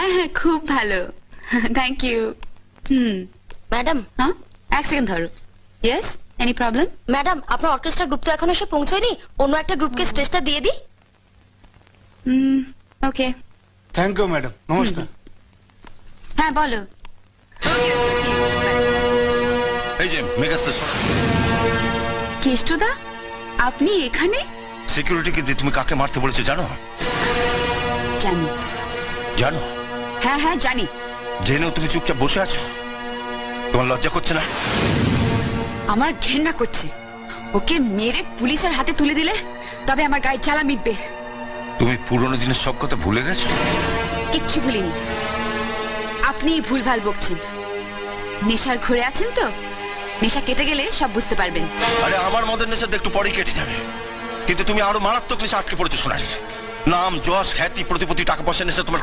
হ্যাঁ হ্যাঁ খুব ভালো, থ্যাংক ইউ। ম্যাডাম, হ্যাঁ এক সেকেন্ড ধরো। Yes, any problem? ম্যাডাম আপনার অর্কেস্ট্রা গ্রুপ তো এখন এসে পৌঁছয়নি, অন্য একটা গ্রুপকে স্টেজটা দিয়ে দিই। ওকে। থ্যাংক ইউ ম্যাডাম, নমস্কার। হ্যাঁ বলো। এই যে মেগাস্টার কেষ্টদা, আপনি এখানে? সিকিউরিটিকে দিয়ে তুমি কাকে মারতে বলেছো জানো? জানি। জানো? হ্যাঁ হ্যাঁ জানি। জেনেও তুমি চুপচাপ বসে আছো? তোমার লজ্জা করছে না? আমার ঘেন্না করছে। ওকে মেরে পুলিশের হাতে তুলে দিলে তবে আমার গায়ে জ্বালা মিটবে। তুমি পুরোনো দিনের সব কথা ভুলে গেছো? কিচ্ছু ভুলিনি। আপনি ভুলভাল বকছেন। নেশার ঘুরে আছেন তো, নেশা কেটে গেলে সব বুঝতে পারবেন। আরে আমার মদের নেশা তো একটু পরেই কেটে যাবে, কিন্তু তুমি আরো মারাত্মক নেশা আটকে পড়েছো সোনালি। নাম, যশ, খ্যাতি, প্রতিপত্তি, টাকা পয়সা নেশা তোমার